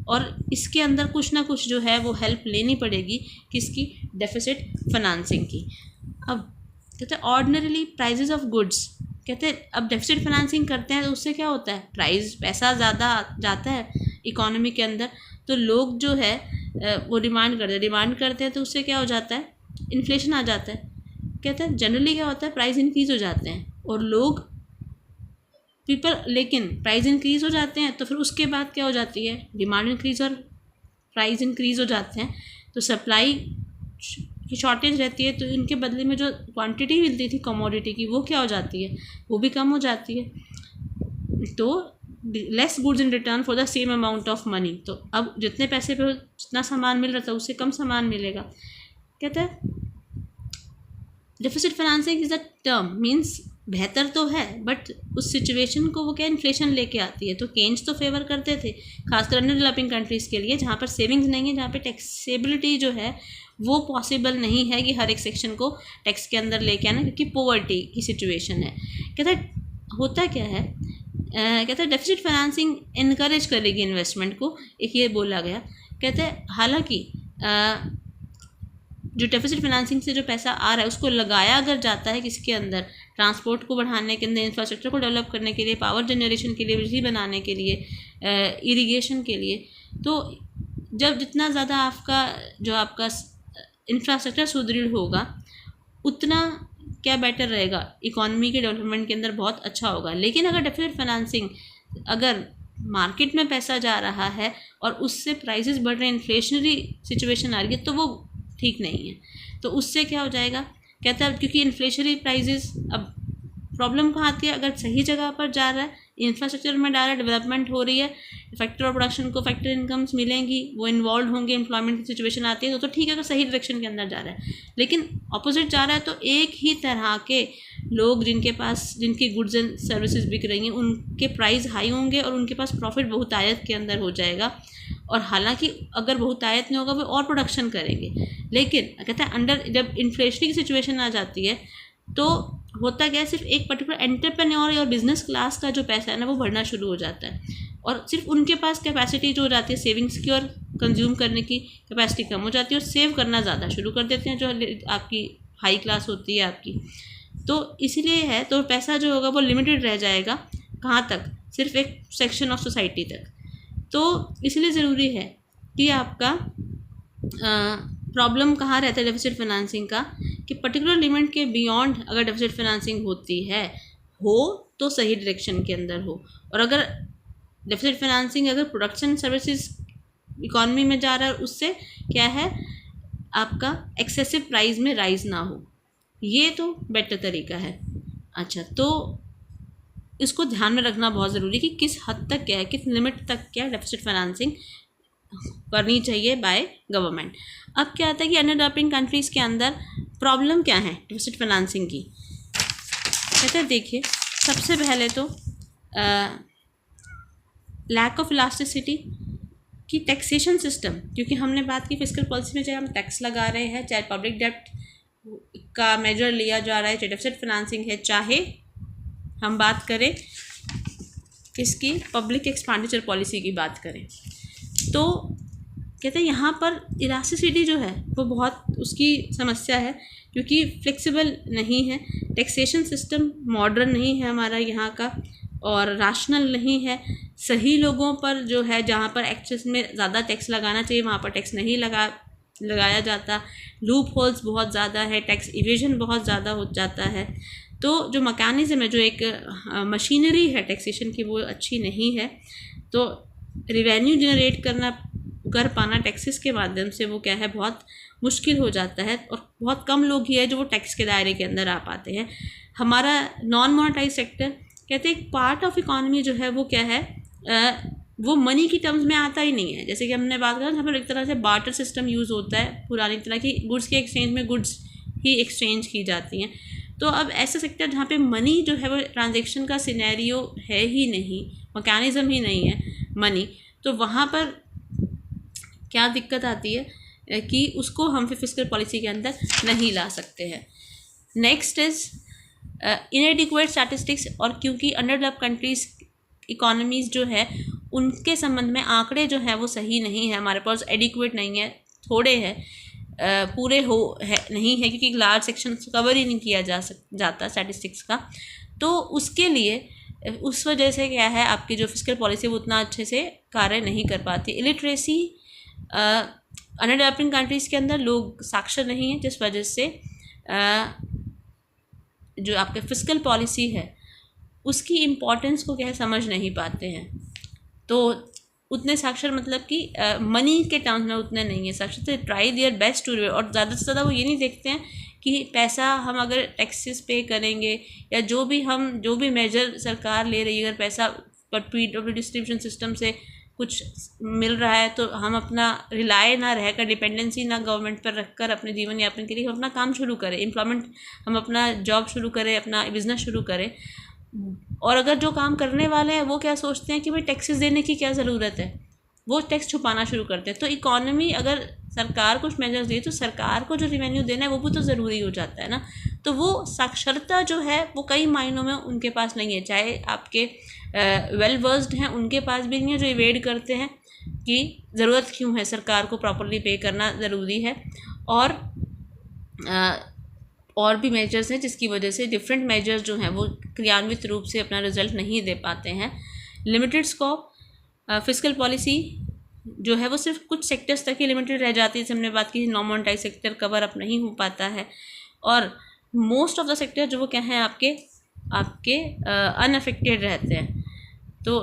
और इसके अंदर कुछ ना कुछ जो है वो हेल्प लेनी पड़ेगी किसकी, डेफिसिट फाइनेंसिंग की। अब कहते हैं ऑर्डिनरीली प्राइजेस ऑफ गुड्स, कहते हैं अब डेफिसिट फाइनेंसिंग करते हैं तो उससे क्या होता है, पैसा ज़्यादा जाता है इकोनॉमी के अंदर, तो लोग जो है वो डिमांड करते हैं तो उससे क्या हो जाता है, इन्फ्लेशन आ जाता है। कहते हैं जनरली क्या होता है, प्राइस इंक्रीज़ हो जाते हैं और लोग लेकिन प्राइस इंक्रीज़ हो जाते हैं तो फिर उसके बाद क्या हो जाती है, डिमांड इंक्रीज़ और प्राइस इंक्रीज़ हो जाते हैं, तो सप्लाई की शॉर्टेज रहती है, तो इनके बदले में जो क्वांटिटी मिलती थी कमोडिटी की वो क्या हो जाती है, वो भी कम हो जाती है, तो less goods in return for the same amount of money. तो अब जितने पैसे पे जितना सामान मिल रहा था उससे कम सामान मिलेगा। कहते हैं deficit financing is a term means बेहतर तो है, बट उस सिचुएशन को वो क्या इन्फ्लेशन लेके आती है। तो केन्स तो फेवर करते थे खासकर अंडर डेवलपिंग कंट्रीज़ के लिए, जहाँ पर सेविंग्स नहीं है, जहाँ पे टैक्सेबिलिटी जो है वो पॉसिबल नहीं है कि हर एक सेक्शन को टैक्स के अंदर लेके आना, क्योंकि पॉवर्टी की सिचुएशन है। कहता है होता क्या है, कहते हैं डेफिसिट फाइनेंसिंग इनकरेज करेगी इन्वेस्टमेंट को, एक ये बोला गया। कहते हैं हालांकि जो डेफिसिट फाइनेंसिंग से जो पैसा आ रहा है उसको लगाया अगर जाता है किसके अंदर, ट्रांसपोर्ट को बढ़ाने के अंदर, इंफ्रास्ट्रक्चर को डेवलप करने के लिए, पावर जनरेशन के लिए, बिजली बनाने के लिए, इरिगेशन के लिए, तो जब जितना ज़्यादा आपका इंफ्रास्ट्रक्चर सुदृढ़ होगा उतना क्या बेटर रहेगा, इकोनॉमी के डेवलपमेंट के अंदर बहुत अच्छा होगा। लेकिन अगर डेफिसिट फाइनेंसिंग, अगर मार्केट में पैसा जा रहा है और उससे प्राइसेस बढ़ रहे हैं, इन्फ्लेशनरी सिचुएशन आ रही है, तो वो ठीक नहीं है। तो उससे क्या हो जाएगा, कहता है क्योंकि इन्फ्लेशनरी प्राइसेस, अब प्रॉब्लम कहाँ आती है, अगर सही जगह पर जा रहा है इंफ्रास्ट्रक्चर में डायरेक्ट डेवलपमेंट हो रही है, फैक्टर ऑफ प्रोडक्शन को फैक्टर इनकम्स मिलेंगी, वो इन्वॉल्व होंगे, एम्प्लॉयमेंट की सिचुएशन आती है तो ठीक है, तो सही डायरेक्शन के अंदर जा रहा है। लेकिन अपोजिट जा रहा है तो एक ही तरह के लोग जिनकी गुड्स एंड सर्विसेज बिक रही हैं उनके प्राइस हाई होंगे और उनके पास प्रॉफिट बहुतायत के अंदर हो जाएगा। और हालांकि अगर बहुतायत नहीं होगा वो और प्रोडक्शन करेंगे, लेकिन कहते हैं अंडर जब इन्फ्लेशनरी की सिचुएशन आ जाती है तो होता क्या है, सिर्फ एक पर्टिकुलर एंटरप्रेन्योर और बिजनेस क्लास का जो पैसा है ना वो बढ़ना शुरू हो जाता है और सिर्फ उनके पास कैपेसिटी जो हो जाती है सेविंग्स की और कंज्यूम करने की कैपेसिटी कम हो जाती है और सेव करना ज़्यादा शुरू कर देते हैं जो आपकी हाई क्लास होती है आपकी। तो इसीलिए है तो पैसा जो होगा वो लिमिटेड रह जाएगा, कहाँ तक, सिर्फ एक सेक्शन ऑफ सोसाइटी तक। तो इसलिए ज़रूरी है कि आपका प्रॉब्लम कहाँ रहता है डेफिसिट फाइनेंसिंग का, कि पर्टिकुलर लिमिट के बियॉन्ड अगर डेफिसिट फाइनेंसिंग होती है तो सही डायरेक्शन के अंदर हो, और अगर डेफिसिट फाइनेंसिंग अगर प्रोडक्शन सर्विसेज इकॉनमी में जा रहा है उससे क्या है आपका एक्सेसिव प्राइस में राइज ना हो, ये तो बेटर तरीका है। अच्छा, तो इसको ध्यान में रखना बहुत ज़रूरी है कि किस हद तक क्या है, किस लिमिट तक क्या डेफिसिट फाइनेंसिंग करनी चाहिए बाय गवर्नमेंट। अब क्या आता है कि अंडर डेवलपिंग कंट्रीज़ के अंदर प्रॉब्लम क्या है डेफिसिट फाइनेंसिंग की। कहते हैं देखिए, सबसे पहले तो लैक ऑफ इलास्टिसिटी की टैक्सेशन सिस्टम, क्योंकि हमने बात की फिस्कल पॉलिसी में चाहे हम टैक्स लगा रहे हैं, चाहे पब्लिक डेब्ट का मेजर लिया जा रहा है, चाहे डेफिसिट फाइनेंसिंग है, चाहे हम बात करें किसकी पब्लिक एक्सपेंडिचर पॉलिसी की बात करें, तो कहते हैं यहाँ पर इलास्टिसिटी जो है वो बहुत उसकी समस्या है, क्योंकि फ्लेक्सिबल नहीं है, टैक्सेशन सिस्टम मॉडर्न नहीं है हमारा यहाँ का, और राशनल नहीं है। सही लोगों पर जो है जहाँ पर एक्सेस में ज़्यादा टैक्स लगाना चाहिए वहाँ पर टैक्स नहीं लगाया जाता, लूप होल्स बहुत ज़्यादा है, टैक्स इवेजन बहुत ज़्यादा हो जाता है। तो जो मैकेनिज़्म है, जो एक मशीनरी है टैक्सेशन की, वो अच्छी नहीं है। तो रिवेन्यू जनरेट कर पाना टैक्सेस के माध्यम से वो क्या है बहुत मुश्किल हो जाता है, और बहुत कम लोग ही है जो वो टैक्स के दायरे के अंदर आ पाते हैं। हमारा नॉन मोनेटाइज सेक्टर कहते हैं एक पार्ट ऑफ इकॉनमी जो है वो क्या है वो मनी की टर्म्स में आता ही नहीं है। जैसे कि हमने बात करा, जहाँ पर एक तरह से बार्टर सिस्टम यूज़ होता है, पुरानी तरह की गुड्स के एक्सचेंज में गुड्स ही एक्सचेंज की जाती हैं। तो अब ऐसा सेक्टर जहाँ पे मनी जो है वो ट्रांजैक्शन का सिनेरियो है ही नहीं, मैकेनिज़्म ही नहीं है मनी, तो वहाँ पर क्या दिक्कत आती है कि उसको हम फिर फिस्कल पॉलिसी के अंदर नहीं ला सकते हैं। नेक्स्ट इज़ इनएडिक्वेट स्टैटिस्टिक्स, और क्योंकि अंडर डेवलप्ड कंट्रीज़ इकोनॉमीज़ जो है उनके संबंध में आंकड़े जो है वो सही नहीं है, हमारे पास एडिक्वेट नहीं है, थोड़े हैं, पूरे नहीं है, क्योंकि लार्ज सेक्शन कवर ही नहीं किया जाता स्टैटिस्टिक्स का। तो उसके लिए उस वजह से क्या है आपकी जो फिस्कल पॉलिसी वो उतना अच्छे से कार्य नहीं कर पाती। इलिटरेसी अंडर डेवलपिंग कंट्रीज़ के अंदर लोग साक्षर नहीं हैं, जिस वजह से जो आपके फिस्कल पॉलिसी है उसकी इम्पोर्टेंस को क्या है समझ नहीं पाते हैं। तो उतने साक्षर मतलब कि मनी के टर्म्स में उतने नहीं है साक्षर, तो ट्राई देयर बेस्ट टू, और ज़्यादा से ज़्यादा वो ये नहीं देखते हैं कि पैसा हम अगर टैक्सेस पे करेंगे या जो भी मेजर सरकार ले रही है, अगर पैसा PW डिस्ट्रीब्यूशन सिस्टम से कुछ मिल रहा है तो हम अपना रिलाय ना रहकर, डिपेंडेंसी ना गवर्नमेंट पर रखकर अपने जीवन यापन के लिए हम अपना काम शुरू करें, एम्प्लॉयमेंट, हम अपना जॉब शुरू करें, अपना बिजनेस शुरू करें। और अगर जो काम करने वाले हैं वो क्या सोचते हैं कि भाई टैक्सेस देने की क्या ज़रूरत है, वो टैक्स छुपाना शुरू करते हैं। तो इकॉनमी अगर सरकार कुछ मेजर्स दे तो सरकार को जो रिवेन्यू देना है वो भी तो ज़रूरी हो जाता है ना। तो वो साक्षरता जो है वो कई मायनों में उनके पास नहीं है, चाहे आपके वेल वर्स्ड हैं उनके पास भी नहीं है, जो इवेड करते हैं कि ज़रूरत क्यों है, सरकार को प्रॉपर्ली पे करना ज़रूरी है, और भी मेजर्स हैं जिसकी वजह से डिफरेंट मेजर्स जो हैं वो क्रियान्वित रूप से अपना रिजल्ट नहीं दे पाते हैं। लिमिटेड स्कोप फिस्कल पॉलिसी जो है वो सिर्फ कुछ सेक्टर्स तक ही लिमिटेड रह जाती है, जैसे हमने बात की non monetize sector cover up नहीं हो पाता है, और मोस्ट ऑफ द सेक्टर जो वो क्या हैं आपके अनअफेक्टेड रहते हैं। तो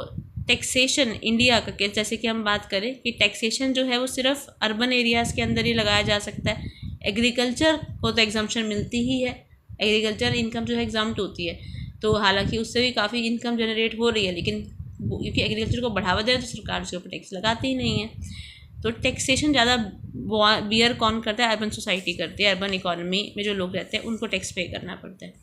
टैक्सेशन इंडिया का जैसे कि हम बात करें कि टैक्सेशन जो है वो सिर्फ अर्बन एरियाज़ के अंदर ही लगाया जा सकता है। एग्रीकल्चर को तो एग्जम्पशन मिलती ही है, एग्रीकल्चर इनकम जो है एग्जाम्प्ट होती है, तो हालांकि उससे भी काफ़ी इनकम जनरेट हो रही है, लेकिन क्योंकि एग्रीकल्चर को बढ़ावा दे रहा है तो सरकार उसके ऊपर टैक्स लगाती ही नहीं है। तो टैक्सेशन ज़्यादा बियर कौन करता है? अर्बन सोसाइटी करती है। अर्बन इकोनॉमी में जो लोग रहते हैं उनको टैक्स पे करना पड़ता है।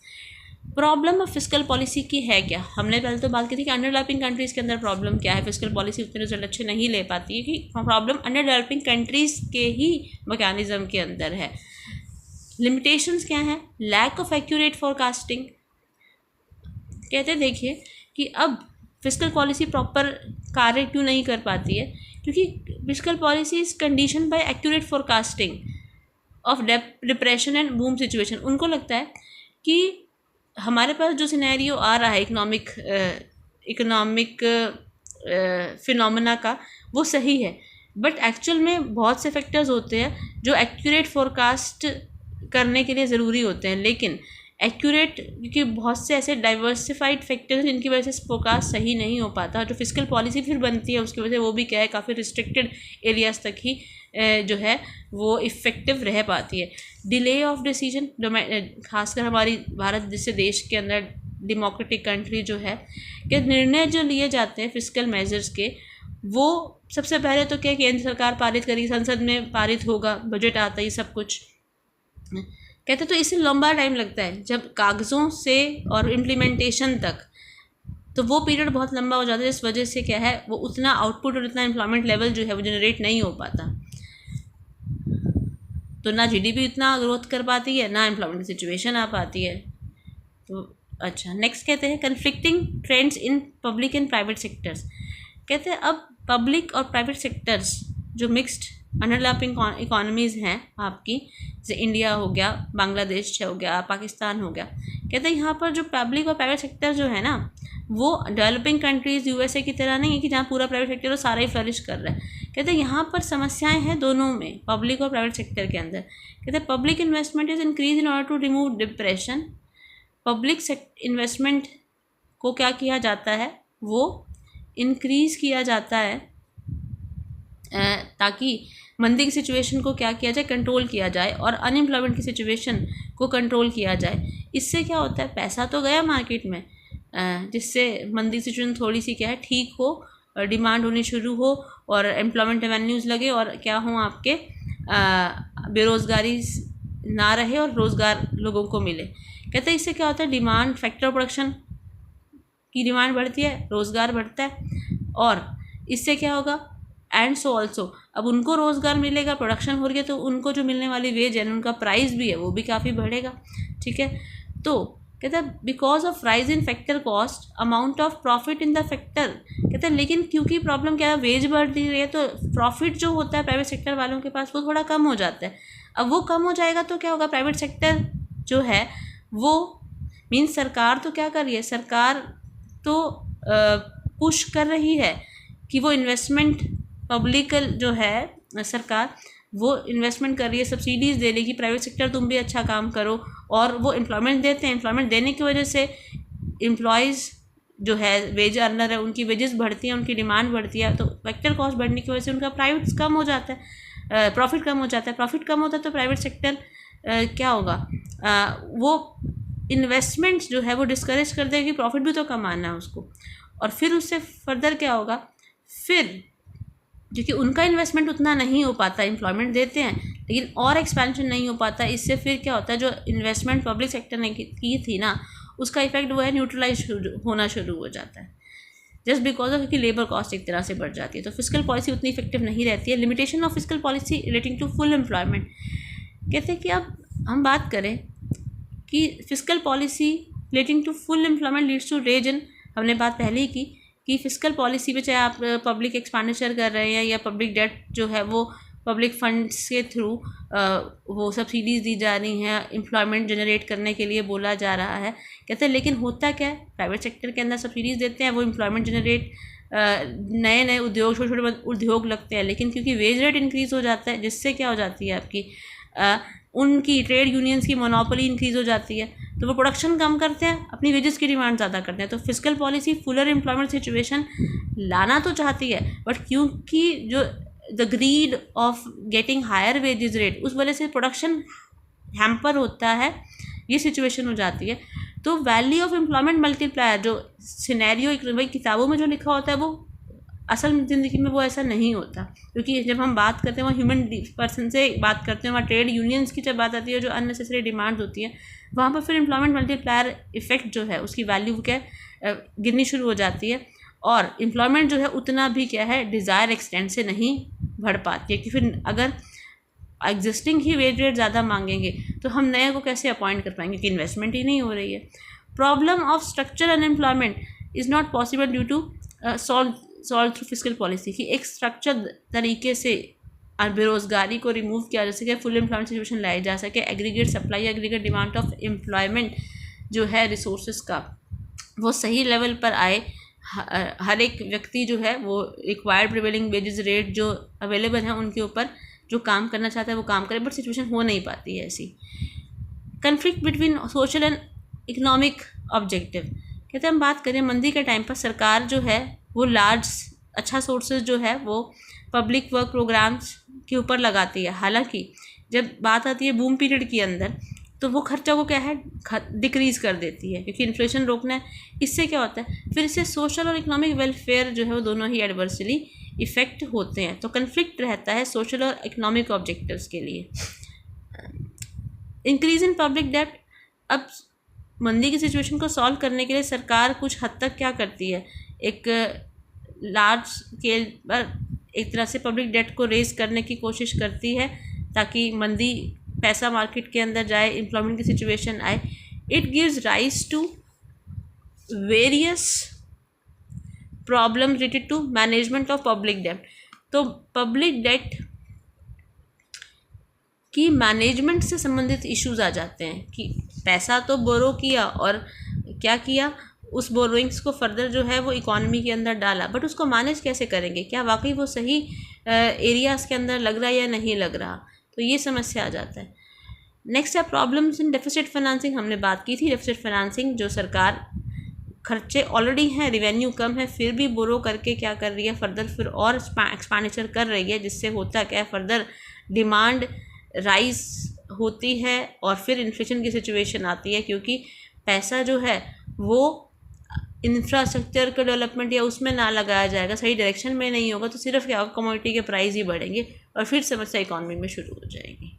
प्रॉब्लम ऑफ फिस्कल पॉलिसी की है क्या? हमने पहले तो बात की थी कि अंडर डेवलपिंग कंट्रीज़ के अंदर प्रॉब्लम क्या है, फिस्कल पॉलिसी उतने रिजल्ट अच्छे नहीं ले पाती है, कि प्रॉब्लम अंडर डेवलपिंग कंट्रीज़ के ही मैकेनिज्म के अंदर है। लिमिटेशंस क्या हैं? Lack of accurate forecasting. कहते हैं देखिए कि अब फिस्कल पॉलिसी प्रॉपर कार्य क्यों नहीं कर पाती है, क्योंकि fiscal policy is condition bye accurate forecasting of depression and boom situation. उनको लगता है कि हमारे पास जो सिनेरियो आ रहा है इकोनॉमिक फिनोमेना का, वो सही है, बट एक्चुअल में बहुत से फैक्टर्स होते हैं जो एक्यूरेट फोरकास्ट करने के लिए ज़रूरी होते हैं, लेकिन एक्यूरेट क्योंकि बहुत से ऐसे डाइवर्सिफाइड फैक्टर्स हैं जिनकी वजह से फोरकास्ट सही नहीं हो पाता। जो फिस्कल पॉलिसी फिर बनती है उसकी वजह से वो भी क्या है, काफ़ी रिस्ट्रिक्टेड एरियाज़ तक ही जो है वो इफ़ेक्टिव रह पाती है। डिले ऑफ डिसीजन, खासकर हमारी भारत जैसे देश के अंदर डेमोक्रेटिक कंट्री जो है, कि निर्णय जो लिए जाते हैं फिस्कल मेजर्स के, वो सबसे पहले तो क्या केंद्र सरकार पारित करेगी, संसद में पारित होगा, बजट आता ही सब कुछ कहते, तो इससे लंबा टाइम लगता है जब कागज़ों से और इम्प्लीमेंटेशन तक, तो वो पीरियड बहुत लंबा हो जाता है, जिस वजह से क्या है वो उतना आउटपुट और उतना एम्प्लॉयमेंट लेवल जो है वो जनरेट नहीं हो पाता। तो ना जीडीपी इतना ग्रोथ कर पाती है, ना एम्प्लॉयमेंट सिचुएशन आ पाती है। तो अच्छा, नेक्स्ट कहते हैं conflicting trends in public and private sectors. कहते हैं अब पब्लिक और प्राइवेट सेक्टर्स जो मिक्स्ड अंडर डेवलपिंग इकोनॉमीज़ हैं आपकी, जैसे इंडिया हो गया, बांग्लादेश हो गया, पाकिस्तान हो गया, कहते हैं यहाँ पर जो पब्लिक और प्राइवेट सेक्टर जो है ना, वो डेवलपिंग कंट्रीज़ यूएसए की तरह नहीं है कि जहाँ पूरा प्राइवेट सेक्टर वो सारा ही फ्लरिश कर रहा है। कहते हैं यहाँ पर समस्याएं हैं दोनों में, पब्लिक और प्राइवेट सेक्टर के अंदर। कहते हैं public investment is increase in order to remove depression. Public investment को क्या किया जाता है, वो इंक्रीज़ किया जाता है ताकि मंदी की सिचुएशन को क्या किया जाए, कंट्रोल किया जाए, और अनएम्प्लॉयमेंट की सिचुएशन को कंट्रोल किया जाए। इससे क्या होता है, पैसा तो गया मार्केट में, जिससे मंदी की सिचुएशन थोड़ी सी क्या है ठीक हो, डिमांड होनी शुरू हो और एम्प्लॉयमेंट रेवेन्यूज़ लगे और क्या हो आपके बेरोज़गारी ना रहे और रोज़गार लोगों को मिले। कहते हैं इससे क्या होता है, डिमांड फैक्टर प्रोडक्शन की डिमांड बढ़ती है, रोज़गार बढ़ता है, और इससे क्या होगा, एंड सो ऑल्सो अब उनको रोज़गार मिलेगा, प्रोडक्शन हो रही है तो उनको जो मिलने वाली वेज है, उनका प्राइस भी है वो भी काफ़ी बढ़ेगा। ठीक है, तो कहते हैं because of rise in factor cost amount of profit in the factor. कहते हैं लेकिन क्योंकि प्रॉब्लम क्या है, वेज बढ़ रही है तो प्रॉफिट जो होता है प्राइवेट सेक्टर वालों के पास वो थोड़ा कम हो जाता है। अब वो कम हो जाएगा तो क्या होगा, प्राइवेट सेक्टर जो है वो मीन्स सरकार तो क्या कर रही है, सरकार तो पुश कर रही है कि वो इन्वेस्टमेंट पब्लिक जो है सरकार वो इन्वेस्टमेंट कर रही है, सब्सिडीज़ दे रही है कि प्राइवेट सेक्टर तुम भी अच्छा काम करो, और वो एम्प्लॉयमेंट देते हैं। एम्प्लॉयमेंट देने की वजह से एम्प्लॉयज़ जो है वेज अर्नर है उनकी वेजेस बढ़ती हैं, उनकी डिमांड बढ़ती है, तो फैक्टर कॉस्ट बढ़ने की वजह से उनका प्राइवेट कम हो जाता है, प्रॉफिट कम हो जाता है। प्रॉफिट कम होता है तो प्राइवेट सेक्टर क्या होगा, वो इन्वेस्टमेंट्स जो है वो डिस्करेज कर देगी, प्रॉफिट भी तो कमाना है उसको, और फिर उससे फर्दर क्या होगा, फिर क्योंकि उनका इन्वेस्टमेंट उतना नहीं हो पाता, एम्प्लॉयमेंट देते हैं लेकिन और एक्सपेंशन नहीं हो पाता, इससे फिर क्या होता है, जो इन्वेस्टमेंट पब्लिक सेक्टर ने की थी ना, उसका इफेक्ट वो है न्यूट्रलाइज होना शुरू हो जाता है, जस्ट बिकॉज ऑफ क्योंकि लेबर कॉस्ट एक तरह से बढ़ जाती है। तो फिस्कल पॉलिसी उतनी इफेक्टिव नहीं रहती है। Limitation of fiscal policy relating to full employment. कहते हैं कि अब हम बात करें कि fiscal policy relating to full employment leads to raise in, हमने बात पहले ही की कि फिस्कल पॉलिसी पे चाहे आप पब्लिक एक्सपेंडिचर कर रहे हैं या पब्लिक डेट जो है वो पब्लिक फंड्स के थ्रू वो सब्सिडीज़ दी जा रही हैं, एम्प्लॉयमेंट जनरेट करने के लिए बोला जा रहा है। कहते हैं लेकिन होता क्या है, प्राइवेट सेक्टर के अंदर सब्सिडीज़ देते हैं, वो एम्प्लॉयमेंट जनरेट, नए नए उद्योग, छोटे छोटे उद्योग लगते हैं, लेकिन क्योंकि वेज रेट इंक्रीज़ हो जाता है, जिससे क्या हो जाती है आपकी उनकी ट्रेड यूनियंस की मोनोपोली इंक्रीज़ हो जाती है, तो वो प्रोडक्शन कम करते हैं, अपनी वेजेस की डिमांड ज़्यादा करते हैं। तो fiscal policy fuller employment situation लाना तो चाहती है, बट क्योंकि जो the greed of getting higher wages rate, उस वजह से प्रोडक्शन हैम्पर होता है, ये सिचुएशन हो जाती है। तो वैल्यू ऑफ एम्प्लॉयमेंट मल्टीप्लायर जो सिनेरियो भाई किताबों में जो लिखा होता है वो असल ज़िंदगी में वो ऐसा नहीं होता, क्योंकि जब हम बात करते हैं वहाँ ह्यूमन पर्सन से बात करते हैं, वहाँ ट्रेड यूनियंस की जब बात आती है जो अननेसेसरी डिमांड्स होती है, वहाँ पर फिर एम्प्लॉयमेंट मल्टीप्लायर इफेक्ट जो है उसकी वैल्यू क्या गिरनी शुरू हो जाती है, और एम्प्लॉयमेंट जो है उतना भी क्या है डिज़ायर एक्सटेंड से नहीं बढ़ पाती है, कि फिर अगर एग्जिस्टिंग ही वेज रेट ज़्यादा मांगेंगे तो हम नए को कैसे अपॉइंट कर पाएंगे, कि इन्वेस्टमेंट ही नहीं हो रही है। Problem of structure unemployment is not possible due to solve through fiscal policy, कि एक स्ट्रक्चर तरीके से बेरोज़गारी को रिमूव किया जा सके, फुल एम्प्लॉयमेंट सिचुएशन लाई जा सके, aggregate supply aggregate demand of employment जो है रिसोर्सेज का वो सही लेवल पर आए, हर एक व्यक्ति जो है वो रिक्वायर्ड प्रिवेलिंग वेजेस रेट जो अवेलेबल हैं उनके ऊपर जो काम करना चाहता है वो काम करे, बट सिचुएशन हो नहीं पाती है ऐसी। Conflict between social and economic objective, कहते हैं हम बात करें मंदी के टाइम पर सरकार जो है वो लार्ज अच्छा सोर्सेज जो है वो पब्लिक वर्क प्रोग्राम्स के ऊपर लगाती है, हालांकि जब बात आती है बूम पीरियड के अंदर तो वो खर्चा को क्या है डिक्रीज़ कर देती है, क्योंकि इन्फ्लेशन रोकना है। इससे क्या होता है फिर इससे सोशल और इकोनॉमिक वेलफेयर जो है वो दोनों ही एडवर्सली इफ़ेक्ट होते हैं, तो कन्फ्लिक्ट रहता है सोशल और इकोनॉमिक ऑब्जेक्टिव्स के लिए। इंक्रीज इन पब्लिक डेब्ट, अब मंदी की सिचुएशन को सॉल्व करने के लिए सरकार कुछ हद तक क्या करती है, एक लार्ज स्केल पर एक तरह से पब्लिक डेट को रेज करने की कोशिश करती है ताकि मंदी पैसा मार्केट के अंदर जाए, एम्प्लॉयमेंट की सिचुएशन आए। It gives rise to various problem related to management of public debt, तो पब्लिक डेट की मैनेजमेंट से संबंधित इश्यूज आ जाते हैं कि पैसा तो बोरो किया और क्या किया, उस बोरोइंग्स को फर्दर जो है वो इकॉनमी के अंदर डाला, बट उसको मैनेज कैसे करेंगे, क्या वाकई वो सही एरियाज़ के अंदर लग रहा है या नहीं लग रहा, तो ये समस्या आ जाता है। नेक्स्ट है प्रॉब्लम्स इन डेफिसिट फाइनेंसिंग, हमने बात की थी डेफिसिट फाइनेंसिंग, जो सरकार खर्चे ऑलरेडी हैं, रिवेन्यू कम है, फिर भी बोरो करके क्या कर रही है फर्दर फिर और एक्सपेंडिचर कर रही है, जिससे होता क्या है फर्दर डिमांड राइज होती है और फिर इन्फ्लेशन की सिचुएशन आती है, क्योंकि पैसा जो है वो इंफ्रास्ट्रक्चर के डेवलपमेंट या उसमें ना लगाया जाएगा, सही डायरेक्शन में नहीं होगा, तो सिर्फ क्या होगा कमोडिटी के प्राइस ही बढ़ेंगे और फिर समस्या इकॉनमी में शुरू हो जाएगी।